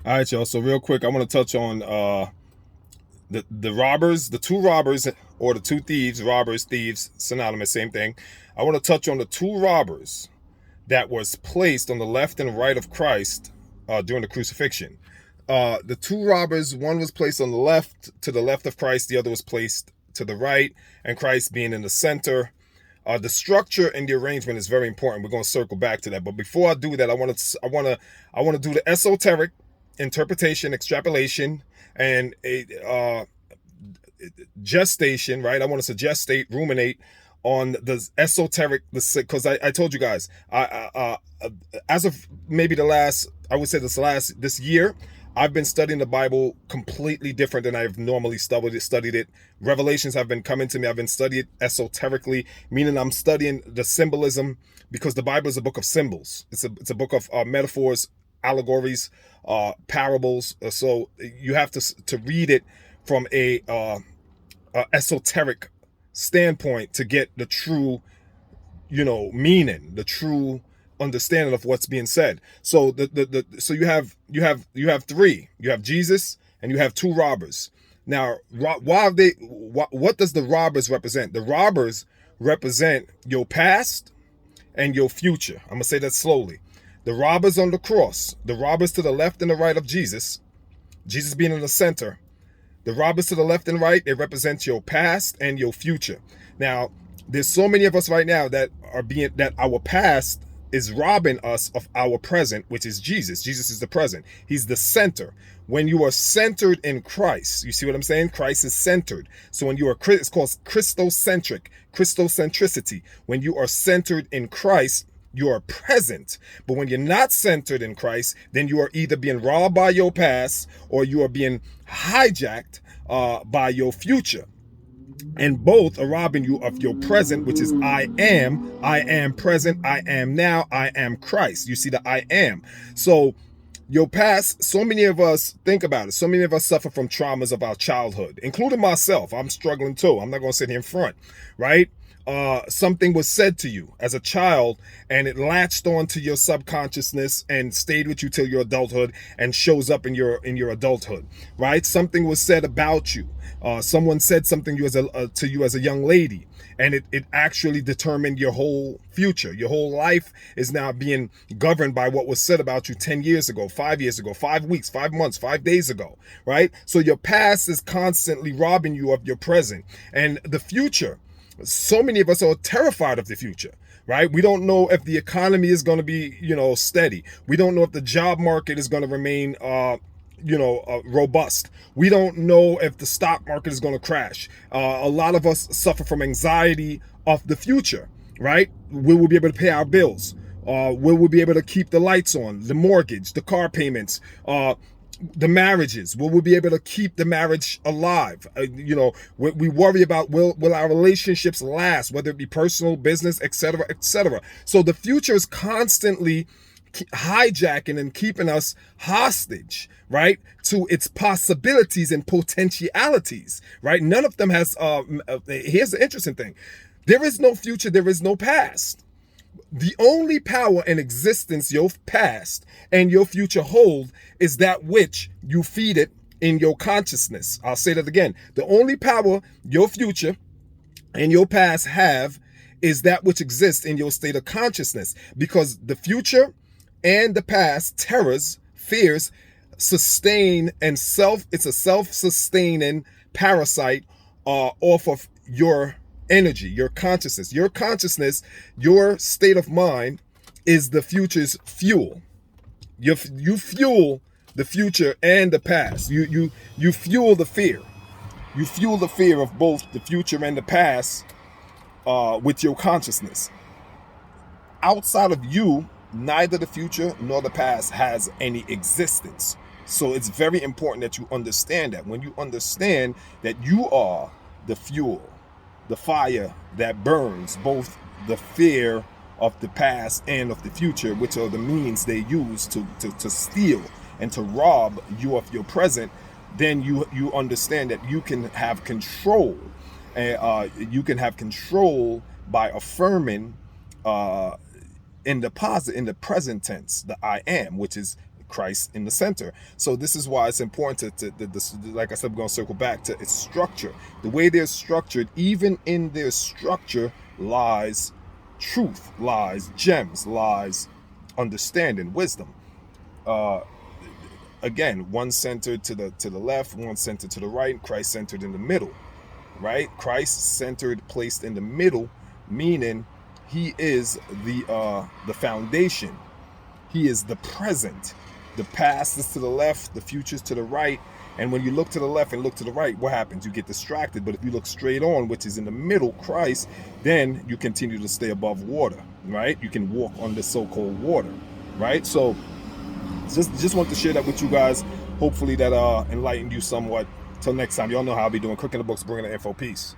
All right, y'all. So real quick, I want to touch on the robbers, the two robbers, or the two thieves. Robbers, thieves, synonymous, same thing. I want to touch on the two robbers that was placed on the left and right of Christ during the crucifixion. The two robbers, one was placed on the left, to the left of Christ. The other was placed to the right, and Christ being in the center. The structure and the arrangement is very important. We're going to circle back to that, but before I do that, I want to do the esoteric interpretation, extrapolation, and a gestation. Right? I want us to gestate, ruminate on the esoteric, because I told you guys, as of maybe I would say this year, I've been studying the Bible completely different than I've normally studied it. Revelations have been coming to me. I've been studying it esoterically, meaning I'm studying the symbolism, because the Bible is a book of symbols. It's a book of metaphors, allegories, parables. So you have to read it from a esoteric standpoint to get the true, meaning, the true understanding of what's being said. So so you have three. You have Jesus and you have two robbers. Now, what does the robbers represent? The robbers represent your past and your future. I'm gonna say that slowly. The robbers on the cross, the robbers to the left and the right of Jesus, Jesus being in the center. The robbers to the left and right, they represent your past and your future. Now, there's so many of us right now that our past is robbing us of our present, which is Jesus. Jesus is the present. He's the center. When you are centered in Christ, you see what I'm saying? Christ is centered. So when you are, it's called Christocentric, Christocentricity. When you are centered in Christ, you are present. But when you're not centered in Christ, then you are either being robbed by your past or you are being hijacked by your future. And both are robbing you of your present, which is I am present, I am now, I am Christ. You see the I am. So your past, so many of us, think about it, so many of us suffer from traumas of our childhood, including myself. I'm struggling too. I'm not going to sit here in front, right? Something was said to you as a child and it latched onto your subconsciousness and stayed with you till your adulthood and shows up in your adulthood, right? Something was said about you. Someone said something to you as a young lady, and it actually determined your whole future. Your whole life is now being governed by what was said about you 10 years ago, 5 years ago, 5 weeks, 5 months, 5 days ago, right? So your past is constantly robbing you of your present and the future. So many of us are terrified of the future, right? We don't know if the economy is going to be, steady. We don't know if the job market is going to remain, robust. We don't know if the stock market is going to crash. A lot of us suffer from anxiety of the future, right? Will we be able to pay our bills? Will we be able to keep the lights on, the mortgage, the car payments, the marriages? Will we be able to keep the marriage alive? We worry about will our relationships last, whether it be personal, business, etc., etc. So the future is constantly hijacking and keeping us hostage, right, to its possibilities and potentialities, right? None of them has. Here's the interesting thing: there is no future, there is no past. The only power in existence your past and your future hold is that which you feed it in your consciousness. I'll say that again. The only power your future and your past have is that which exists in your state of consciousness, because the future and the past terrors, fears, sustain and it's a self-sustaining parasite off of your energy, your consciousness. Your state of mind is the future's fuel. You fuel the future and the past. You fuel the fear. You fuel the fear of both the future and the past with your consciousness. Outside of you, neither the future nor the past has any existence. So it's very important that you understand that. When you understand that you are the fuel, the fire that burns both the fear of the past and of the future, which are the means they use to steal and to rob you of your present, then you understand that you can have control. You can have control by affirming in the present tense, the I am, which is Christ in the center. So this is why it's important like I said, we're going to circle back to its structure. The way they're structured, even in their structure lies truth, lies gems, lies understanding, wisdom. Again, one centered to the left, one centered to the right, Christ centered in the middle, right? Christ centered, placed in the middle, meaning he is the foundation. He is the present. The past is to the left, the future is to the right. And when you look to the left and look to the right, what happens? You get distracted. But if you look straight on, which is in the middle, Christ, then you continue to stay above water, right? You can walk on the so-called water, right? So just want to share that with you guys. Hopefully that enlightened you somewhat. Till next time, y'all know how I'll be doing. Cooking the books, bringing the info. Peace.